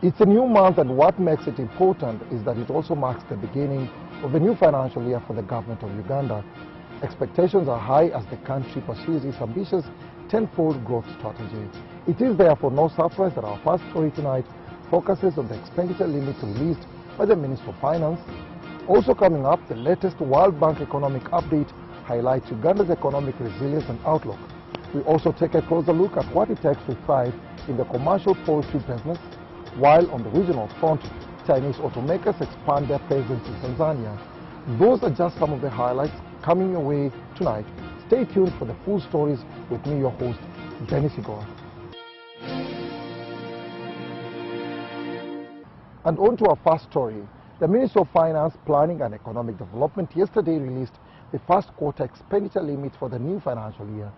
It's a new month, and what makes it important is that it also marks the beginning of a new financial year for the government of Uganda. Expectations are high as the country pursues its ambitious tenfold growth strategy. It is therefore no surprise that our first story tonight focuses on the expenditure limits released by the Minister of Finance. Also coming up, the latest World Bank economic update highlights Uganda's economic resilience and outlook. We also take a closer look at what it takes to thrive in the commercial poultry business, while on the regional front, Chinese automakers expand their presence in Tanzania. Those are just some of the highlights coming your way tonight. Stay tuned for the full stories with me, your host, Dennis Igor. And on to our first story. The Ministry of Finance, Planning and Economic Development yesterday released the first quarter expenditure limit for the new financial year.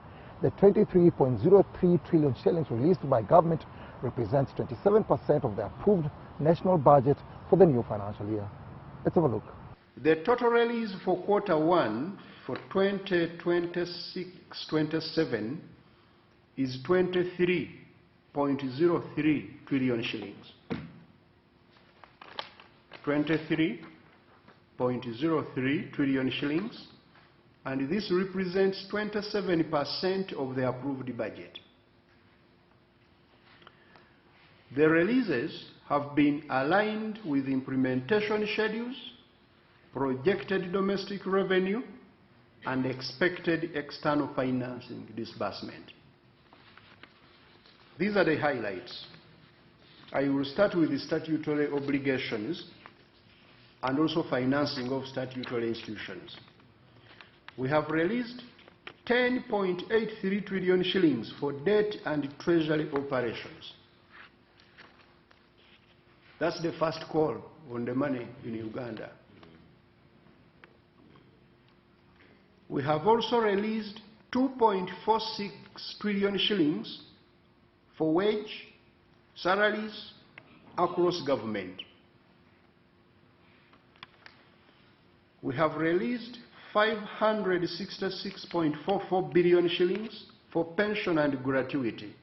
The 23.03 trillion shillings released by government represents 27% of the approved national budget for the new financial year. Let's have a look. The total release for quarter one for 2026-27 is 23.03 trillion shillings. 23.03 trillion shillings, and this represents 27% of the approved budget. The releases have been aligned with implementation schedules, projected domestic revenue, and expected external financing disbursement. These are the highlights. I will start with the statutory obligations and also financing of statutory institutions. We have released 10.83 trillion shillings for debt and treasury operations. That's the first call on the money in Uganda. We have also released 2.46 trillion shillings for wage, salaries across government. We have released 566.44 billion shillings for pension and gratuity.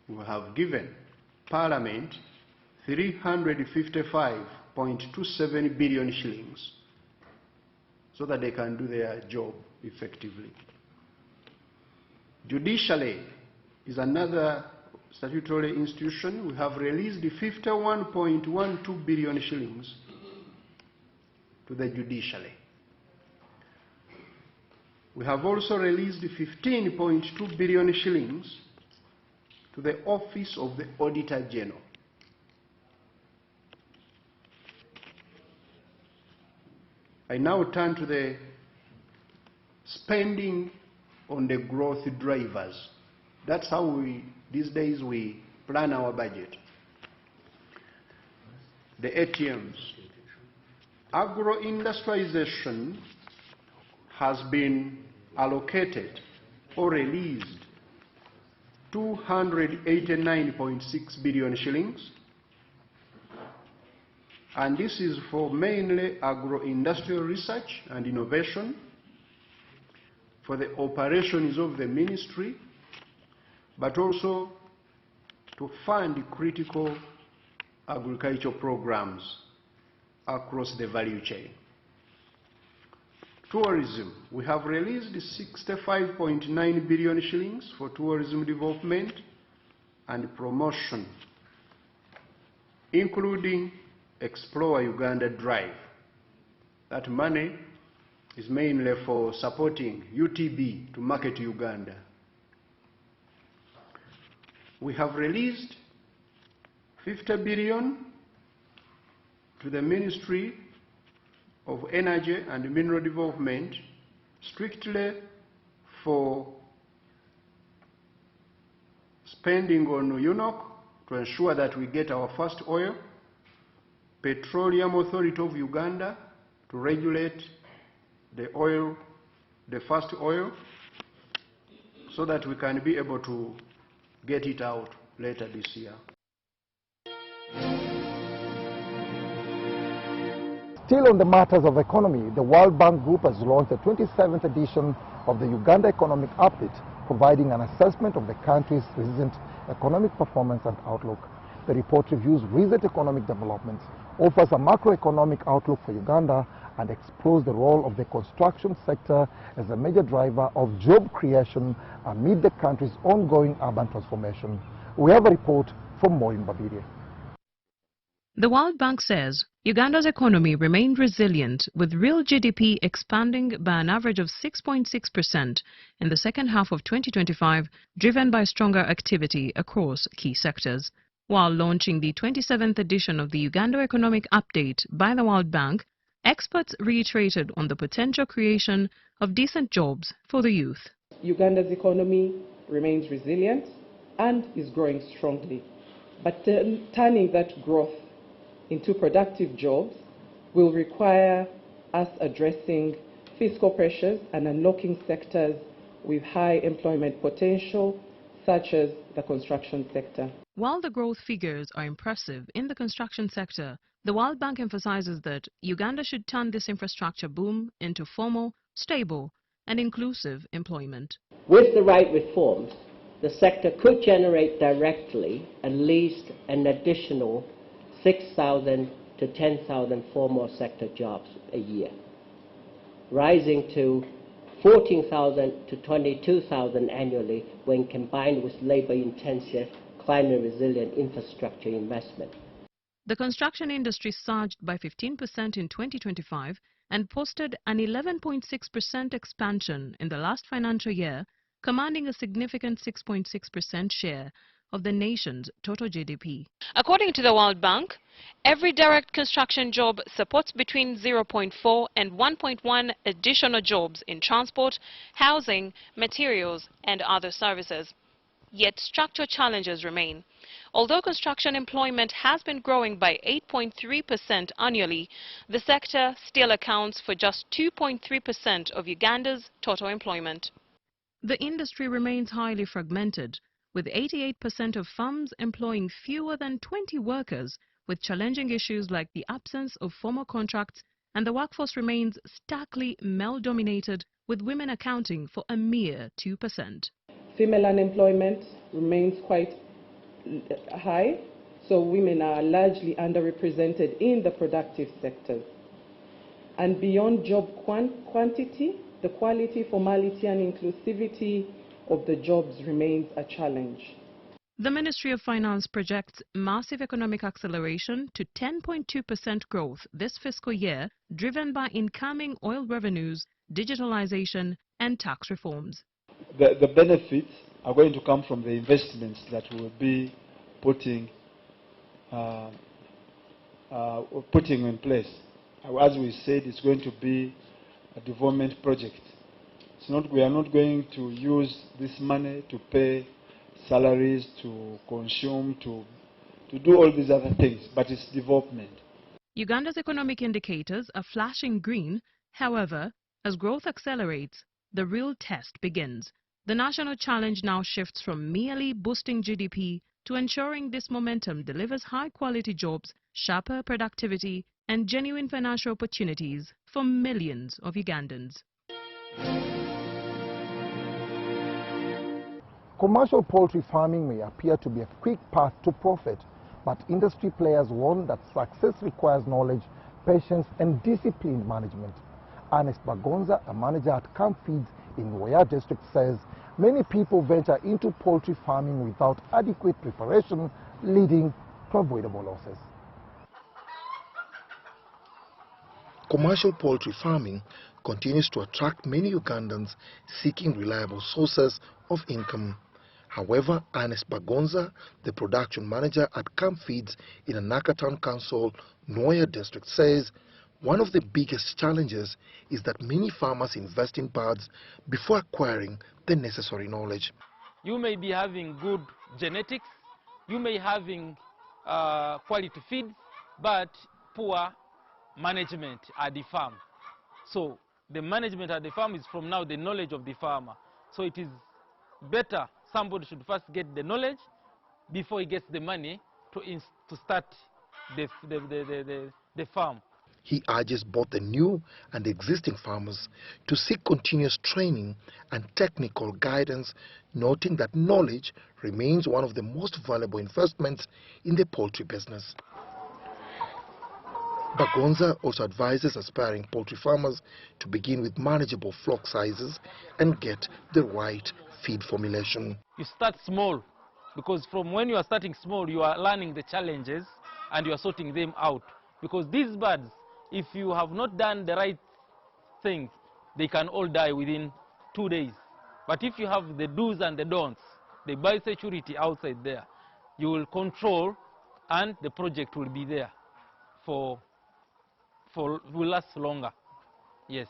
We have given Parliament 355.27 billion shillings so that they can do their job effectively. Judiciary is another statutory institution. We have released 51.12 billion shillings to the judiciary. We have also released 15.2 billion shillings to the Office of the Auditor General. I now turn to the spending on the growth drivers. That's how these days we plan our budget. The ATMs. Agro-industrialization has been allocated or released 289.6 billion shillings, and this is for mainly agro-industrial research and innovation, for the operations of the ministry, but also to fund critical agricultural programs across the value chain. Tourism, we have released 65.9 billion shillings for tourism development and promotion, including Explore Uganda Drive. That money is mainly for supporting UTB to market Uganda. We have released 50 billion to the Ministry of Energy and Mineral Development, strictly for spending on UNOC to ensure that we get our first oil, Petroleum Authority of Uganda to regulate the oil, the first oil, so that we can be able to get it out later this year. Still on the matters of economy, the World Bank Group has launched the 27th edition of the Uganda Economic Update, providing an assessment of the country's recent economic performance and outlook. The report reviews recent economic developments, offers a macroeconomic outlook for Uganda, and explores the role of the construction sector as a major driver of job creation amid the country's ongoing urban transformation. We have a report from Maureen Babiria. The World Bank says Uganda's economy remained resilient, with real GDP expanding by an average of 6.6% in the second half of 2025, driven by stronger activity across key sectors. While launching the 27th edition of the Uganda Economic Update by the World Bank, experts reiterated on the potential creation of decent jobs for the youth. Uganda's economy remains resilient and is growing strongly, but turning that growth into productive jobs will require us addressing fiscal pressures and unlocking sectors with high employment potential, such as the construction sector. While the growth figures are impressive in the construction sector, the World Bank emphasizes that Uganda should turn this infrastructure boom into formal, stable, and inclusive employment. With the right reforms, the sector could generate directly at least an additional 6,000 to 10,000 formal sector jobs a year, rising to 14,000 to 22,000 annually when combined with labor-intensive, climate-resilient infrastructure investment. The construction industry surged by 15% in 2025 and posted an 11.6% expansion in the last financial year, commanding a significant 6.6% share of the nation's total GDP. According to the World Bank, every direct construction job supports between 0.4 and 1.1 additional jobs in transport, housing, materials, and other services. Yet structural challenges remain. Although construction employment has been growing by 8.3% annually, the sector still accounts for just 2.3% of Uganda's total employment. The industry remains highly fragmented, with 88% of firms employing fewer than 20 workers, with challenging issues like the absence of formal contracts, and the workforce remains starkly male-dominated, with women accounting for a mere 2%. Female unemployment remains quite high, so women are largely underrepresented in the productive sectors. And beyond job quantity, the quality, formality, and inclusivity of the jobs remains a challenge. The Ministry of Finance projects massive economic acceleration to 10.2% growth this fiscal year, driven by incoming oil revenues, digitalization, and tax reforms. The benefits are going to come from the investments that we will be putting in place. As we said, it's going to be a development project. We are not going to use this money to pay salaries, to consume, to do all these other things, but it's development. Uganda's economic indicators are flashing green. However, as growth accelerates, the real test begins. The national challenge now shifts from merely boosting GDP to ensuring this momentum delivers high-quality jobs, sharper productivity, and genuine financial opportunities for millions of Ugandans. Commercial poultry farming may appear to be a quick path to profit, but industry players warn that success requires knowledge, patience, and disciplined management. Ernest Bagonza, a manager at Camp Feeds in Nwoya district, says many people venture into poultry farming without adequate preparation, leading to avoidable losses. Commercial poultry farming continues to attract many Ugandans seeking reliable sources of income. However, Ernest Bagonza, the production manager at Camp Feeds in Anaka Town Council, Nwoya district, says one of the biggest challenges is that many farmers invest in birds before acquiring the necessary knowledge. You may be having good genetics, you may having quality feed, but poor management at the farm. So the management at the farm is from now the knowledge of the farmer. So it is better somebody should first get the knowledge before he gets the money to start the farm. He urges both the new and existing farmers to seek continuous training and technical guidance, noting that knowledge remains one of the most valuable investments in the poultry business. Bagonza also advises aspiring poultry farmers to begin with manageable flock sizes and get the right feed formulation. You start small, because from when you are starting small, you are learning the challenges and you are sorting them out. Because these birds, if you have not done the right things, they can all die within 2 days. But if you have the do's and the don'ts, the biosecurity outside there, you will control and the project will be there will last longer. Yes.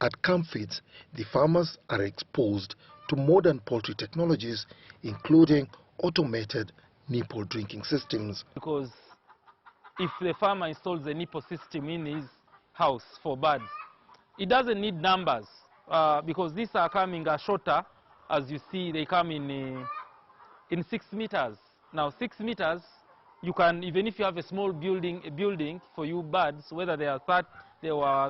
At Camfeeds, the farmers are exposed to modern poultry technologies, including automated nipple drinking systems. Because if the farmer installs a nipple system in his house for birds, it doesn't need numbers, because these are coming shorter. As you see, they come in 6 meters. Now 6 meters, you can, even if you have a small building for you birds, whether they are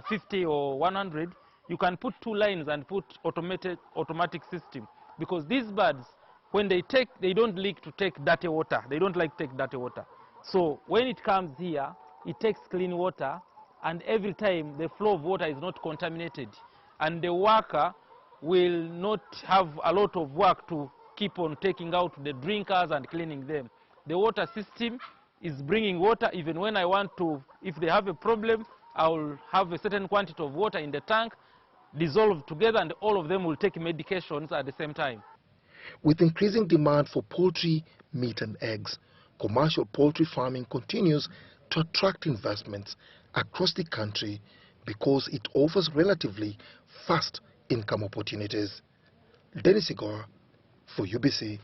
50 or 100, you can put 2 lines and put automatic system. Because these birds, when they don't like to take dirty water. They don't like to take dirty water. So when it comes here, it takes clean water, and every time the flow of water is not contaminated. And the worker will not have a lot of work to keep on taking out the drinkers and cleaning them. The water system is bringing water. Even when I want to, if they have a problem, I will have a certain quantity of water in the tank, dissolve together, and all of them will take medications at the same time. With increasing demand for poultry, meat and eggs, commercial poultry farming continues to attract investments across the country because it offers relatively fast income opportunities. Dennis Igor for UBC.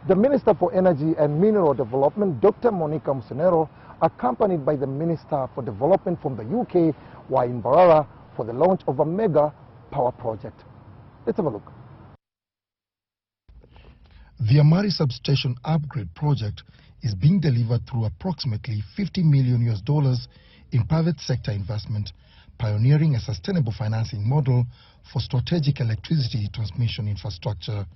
The Minister for Energy and Mineral Development, Dr. Monica Musenero, accompanied by the Minister for Development from the UK, were in Mbarara for the launch of a mega power project. Let's have a look. The Amari substation upgrade project is being delivered through approximately $50 million in private sector investment, pioneering a sustainable financing model for strategic electricity transmission infrastructure.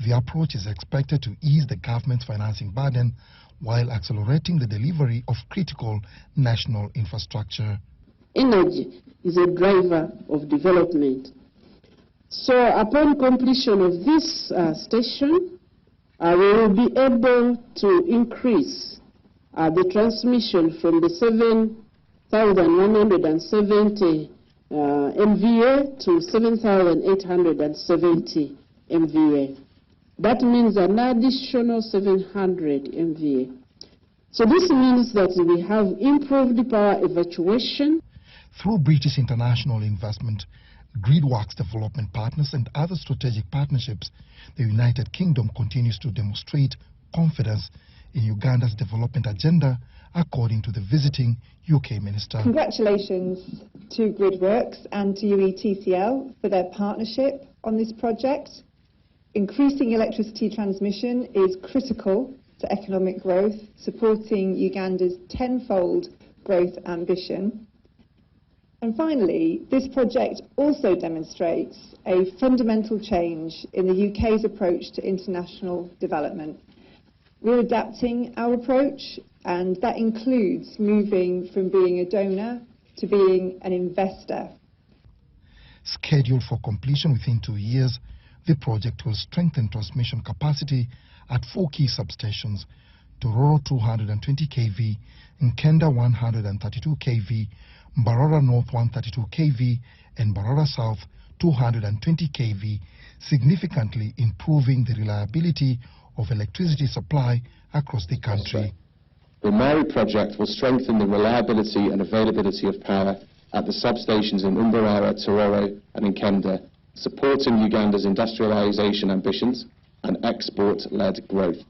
The approach is expected to ease the government's financing burden while accelerating the delivery of critical national infrastructure. Energy is a driver of development. So upon completion of this station, we will be able to increase the transmission from the 7,170 MVA to 7,870 MVA. That means an additional 700 MVA. So this means that we have improved power evacuation. Through British international investment, Gridworks development partners and other strategic partnerships, the United Kingdom continues to demonstrate confidence in Uganda's development agenda, according to the visiting UK minister. Congratulations to Gridworks and to UETCL for their partnership on this project. Increasing electricity transmission is critical to economic growth, supporting Uganda's tenfold growth ambition. And finally, this project also demonstrates a fundamental change in the UK's approach to international development. We're adapting our approach, and that includes moving from being a donor to being an investor. Scheduled for completion within 2 years, the project will strengthen transmission capacity at 4 key substations: Tororo 220 kV, Nkenda 132 kV, Mbarara North 132 kV, and Mbarara South 220 kV, significantly improving the reliability of electricity supply across the country. The Amari project will strengthen the reliability and availability of power at the substations in Mbarara, Tororo and Nkenda, supporting Uganda's industrialization ambitions and export-led growth.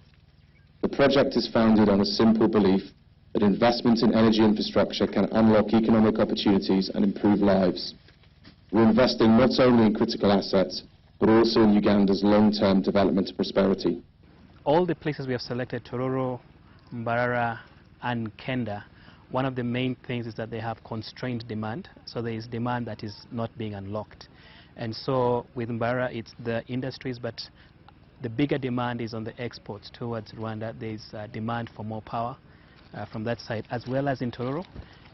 The project is founded on a simple belief that investment in energy infrastructure can unlock economic opportunities and improve lives. We're investing not only in critical assets, but also in Uganda's long-term development and prosperity. all the places we have selected, Tororo, Mbarara, and Kenda, one of the main things is that they have constrained demand. So there is demand that is not being unlocked. And so with Mbarara, it's the industries, but the bigger demand is on the exports towards Rwanda. There's demand for more power from that side, as well as in Tororo,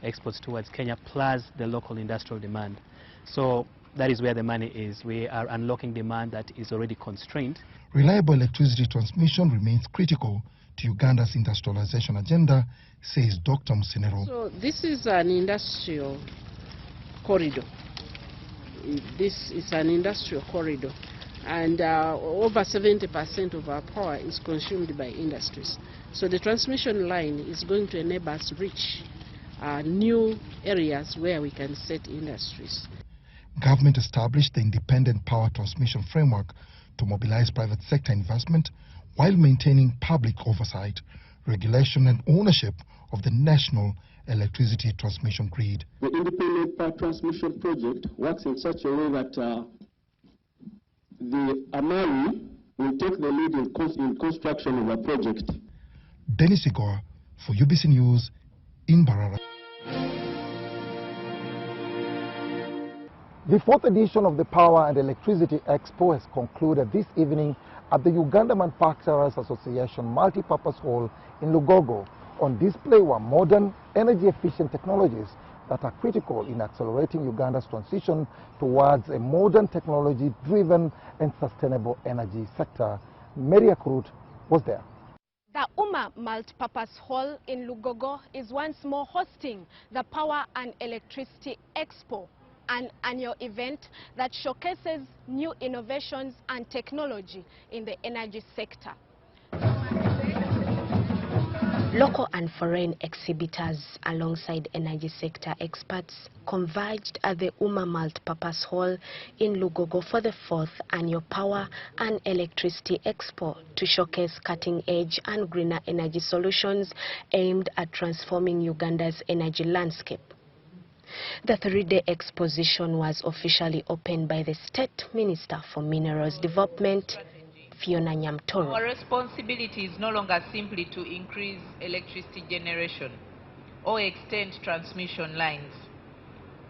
exports towards Kenya, plus the local industrial demand. So that is where the money is. We are unlocking demand that is already constrained. Reliable electricity transmission remains critical to Uganda's industrialization agenda, says Dr. Musenero. So this is an industrial corridor. This is an industrial corridor, and over 70% of our power is consumed by industries. So the transmission line is going to enable us to reach new areas where we can set industries. Government established the Independent Power Transmission Framework to mobilize private sector investment while maintaining public oversight, regulation and ownership of the national electricity transmission grid. The Independent Power Transmission Project works in such a way that the Amari will take the lead in construction of a project. Dennis Igor for UBC News in Mbarara. The fourth edition of the Power and Electricity Expo has concluded this evening at the Uganda Manufacturers Association Multipurpose Hall in Lugogo. On display were modern, energy-efficient technologies that are critical in accelerating Uganda's transition towards a modern, technology-driven and sustainable energy sector. Maria Kurut was there. The UMA Multipurpose Hall in Lugogo is once more hosting the Power and Electricity Expo, an annual event that showcases new innovations and technology in the energy sector. Local and foreign exhibitors alongside energy sector experts converged at the UMA Multipurpose Hall in Lugogo for the fourth annual Power and Electricity Expo to showcase cutting-edge and greener energy solutions aimed at transforming Uganda's energy landscape. The three-day exposition was officially opened by the State Minister for Minerals Development, Fiona Nyamtoro. Our responsibility is no longer simply to increase electricity generation or extend transmission lines.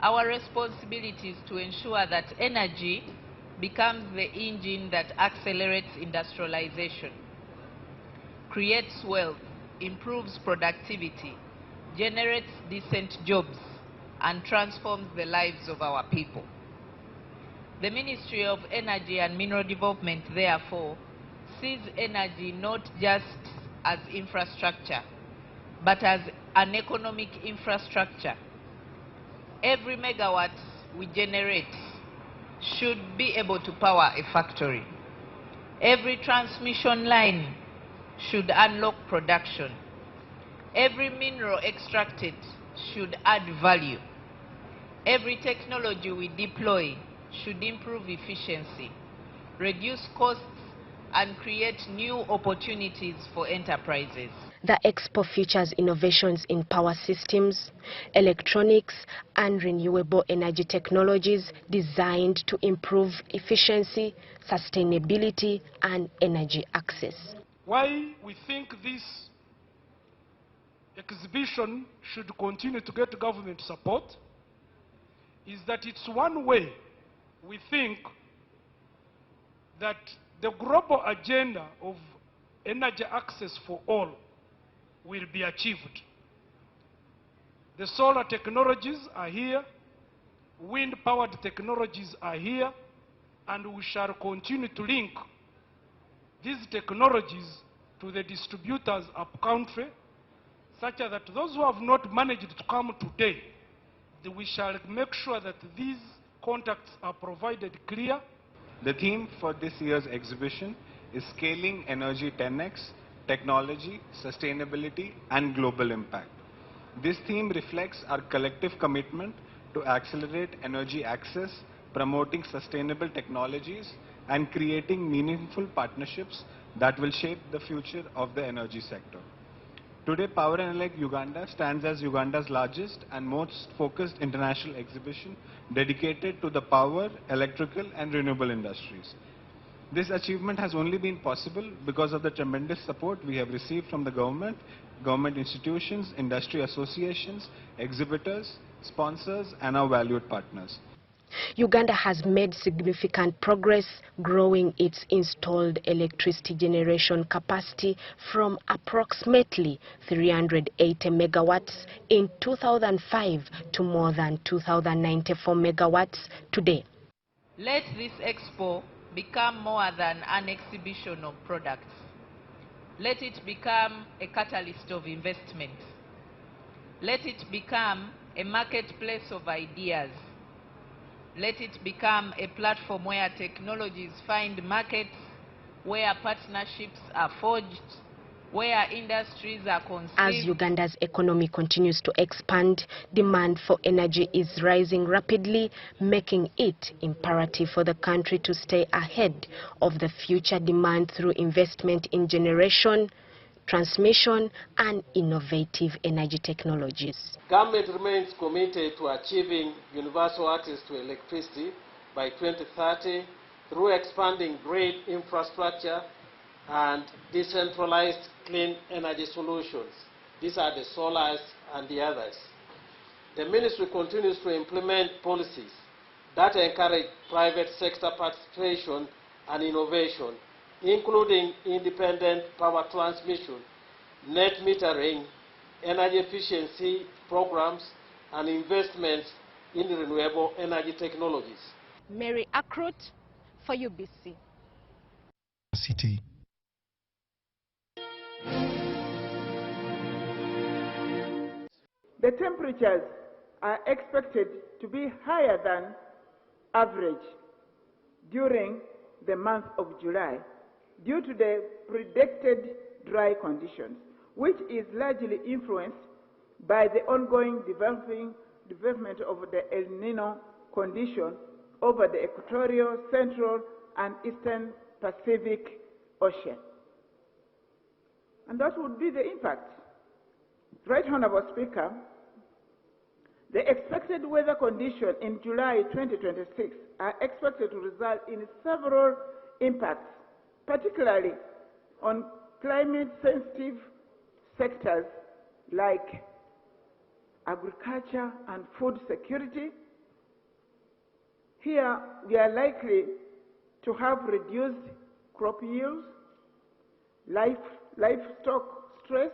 Our responsibility is to ensure that energy becomes the engine that accelerates industrialization, creates wealth, improves productivity, generates decent jobs, and transforms the lives of our people. The Ministry of Energy and Mineral Development, therefore, sees energy not just as infrastructure, but as an economic infrastructure. Every megawatt we generate should be able to power a factory. Every transmission line should unlock production. Every mineral extracted should add value. Every technology we deploy should improve efficiency, reduce costs, and create new opportunities for enterprises. The expo features innovations in power systems, electronics, and renewable energy technologies designed to improve efficiency, sustainability, and energy access. Why we think this exhibition should continue to get government support is that it's one way we think that the global agenda of energy access for all will be achieved. The solar technologies are here, wind-powered technologies are here, and we shall continue to link these technologies to the distributors up country, such that those who have not managed to come today, we shall make sure that these contacts are provided clear. The theme for this year's exhibition is Scaling Energy 10X, Technology, Sustainability, and Global Impact. This theme reflects our collective commitment to accelerate energy access, promoting sustainable technologies, and creating meaningful partnerships that will shape the future of the energy sector. Today, Power and Elect Uganda stands as Uganda's largest and most focused international exhibition dedicated to the power, electrical, and renewable industries. This achievement has only been possible because of the tremendous support we have received from the government, government institutions, industry associations, exhibitors, sponsors, and our valued partners. Uganda has made significant progress growing its installed electricity generation capacity from approximately 380 megawatts in 2005 to more than 2,094 megawatts today. Let this expo become more than an exhibition of products. Let it become a catalyst of investment. Let it become a marketplace of ideas. Let it become a platform where technologies find markets, where partnerships are forged, where industries are conceived. As Uganda's economy continues to expand, demand for energy is rising rapidly, making it imperative for the country to stay ahead of the future demand through investment in generation, transmission, and innovative energy technologies. Government remains committed to achieving universal access to electricity by 2030 through expanding grid infrastructure and decentralized clean energy solutions. These are the solars and the others. The ministry continues to implement policies that encourage private sector participation and innovation, including independent power transmission, net metering, energy efficiency programs, and investments in renewable energy technologies. Mary Akrut for UBC. City. The temperatures are expected to be higher than average during the month of July due to the predicted dry conditions, which is largely influenced by the ongoing development of the El Nino condition over the equatorial, central, and eastern Pacific Ocean. And that would be the impact. Right Honorable Speaker, the expected weather conditions in July 2026 are expected to result in several impacts, particularly on climate-sensitive sectors like agriculture and food security. Here, we are likely to have reduced crop yields, livestock stress,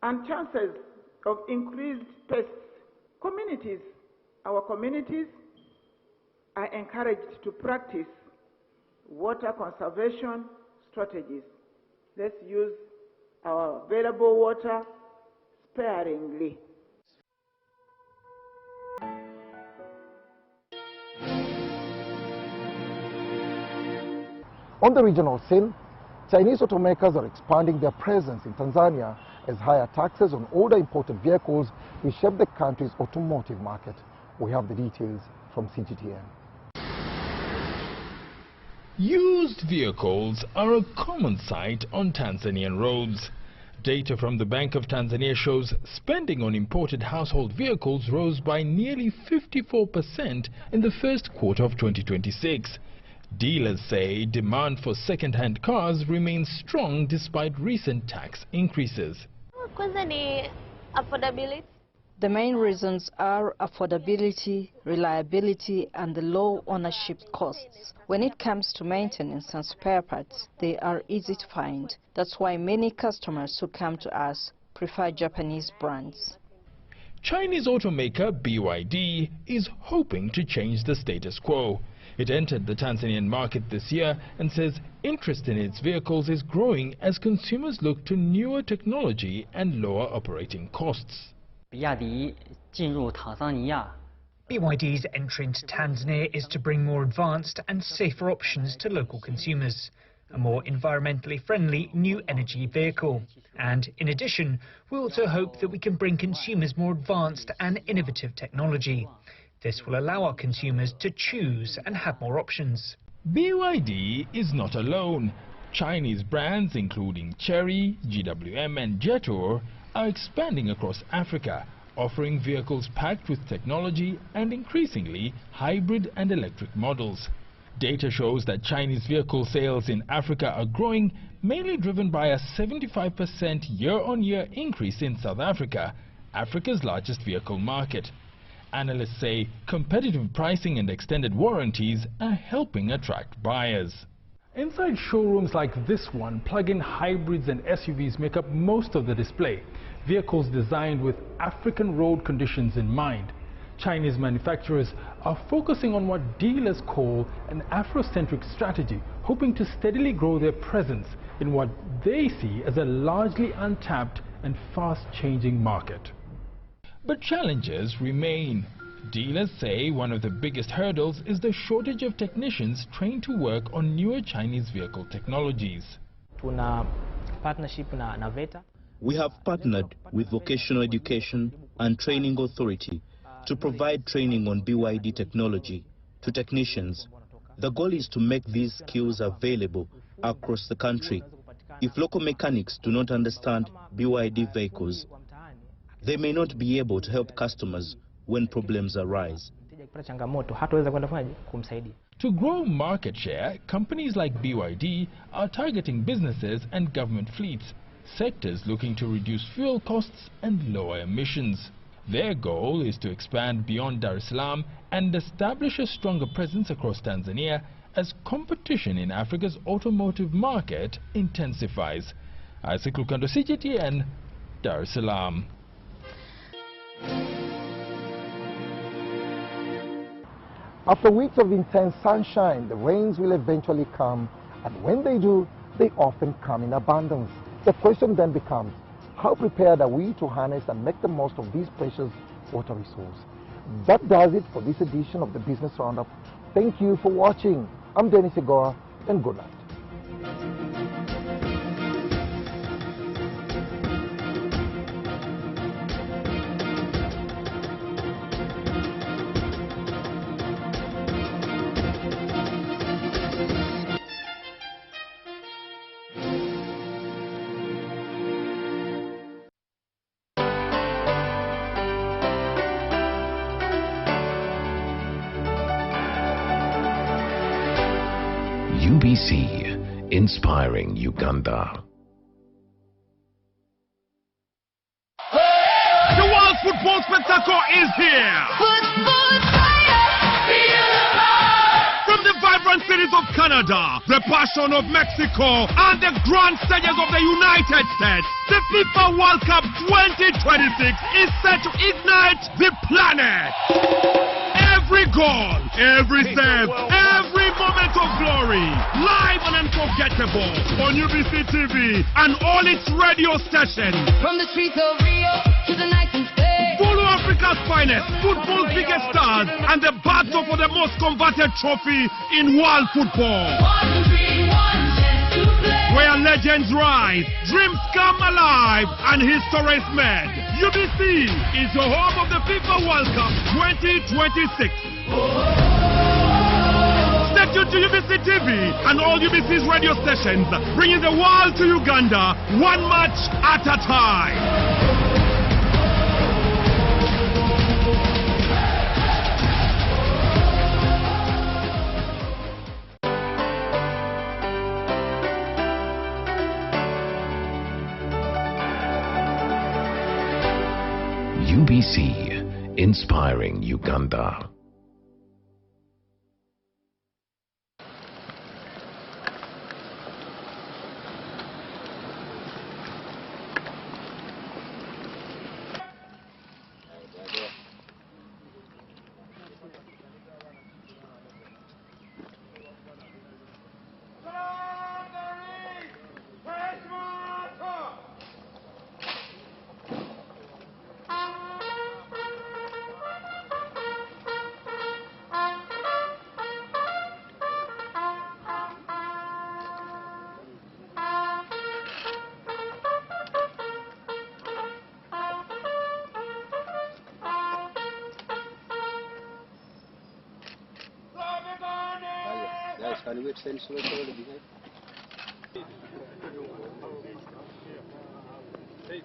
and chances of increased pests. Our communities are encouraged to practice water conservation strategies. Let's use our available water sparingly. On the regional scene, Chinese automakers are expanding their presence in Tanzania as higher taxes on older imported vehicles reshape the country's automotive market. We have the details from CGTN. Used vehicles are a common sight on Tanzanian roads. Data from the Bank of Tanzania shows spending on imported household vehicles rose by nearly 54% in the first quarter of 2026. Dealers say demand for second-hand cars remains strong despite recent tax increases. The main reasons are affordability, reliability, and the low ownership costs. When it comes to maintenance and spare parts, they are easy to find. That's why many customers who come to us prefer Japanese brands. Chinese automaker BYD is hoping to change the status quo. It entered the Tanzanian market this year and says interest in its vehicles is growing as consumers look to newer technology and lower operating costs. BYD's entry into Tanzania is to bring more advanced and safer options to local consumers, a more environmentally friendly new energy vehicle. And in addition, we also hope that we can bring consumers more advanced and innovative technology. This will allow our consumers to choose and have more options. BYD is not alone. Chinese brands including Chery, GWM and Jetour are expanding across Africa, offering vehicles packed with technology and increasingly hybrid and electric models. Data shows that Chinese vehicle sales in Africa are growing, mainly driven by a 75% year-on-year increase in South Africa, Africa's largest vehicle market. Analysts say competitive pricing and extended warranties are helping attract buyers. Inside showrooms like this one, plug-in hybrids and SUVs make up most of the display. Vehicles designed with African road conditions in mind. Chinese manufacturers are focusing on what dealers call an Afrocentric strategy, hoping to steadily grow their presence in what they see as a largely untapped and fast-changing market. But challenges remain. Dealers say one of the biggest hurdles is the shortage of technicians trained to work on newer Chinese vehicle technologies. We have partnered with Vocational Education and Training Authority to provide training on BYD technology to technicians. The goal is to make these skills available across the country. If local mechanics do not understand BYD vehicles, they may not be able to help customers when problems arise. To grow market share, companies like BYD are targeting businesses and government fleets, sectors looking to reduce fuel costs and lower emissions. Their goal is to expand beyond Dar es Salaam and establish a stronger presence across Tanzania as competition in Africa's automotive market intensifies. Isaac Lukando, CGTN, Dar es Salaam. After weeks of intense sunshine, the rains will eventually come, and when they do, they often come in abundance. The question then becomes, how prepared are we to harness and make the most of this precious water resource? That does it for this edition of the Business Roundup. Thank you for watching. I'm Dennis Igora, and good night. UBC, inspiring Uganda. The World Football Spectacle is here! From the vibrant cities of Canada, the passion of Mexico, and the grand stages of the United States, the FIFA World Cup 2026 is set to ignite the planet! Every goal, every save, every moment of glory, live and unforgettable on UBC TV and all its radio stations. From the streets of Rio to the night in Spain. Follow Africa's finest, football's biggest stars, and the battle for the most converted trophy in world football. Where legends rise, dreams come alive, and history is made. UBC is the home of the FIFA World Cup 2026. Stay tuned to UBC TV and all UBC's radio stations, bringing the world to Uganda, one match at a time. UBC, inspiring Uganda. Guys, can we extend slow behind? Hey,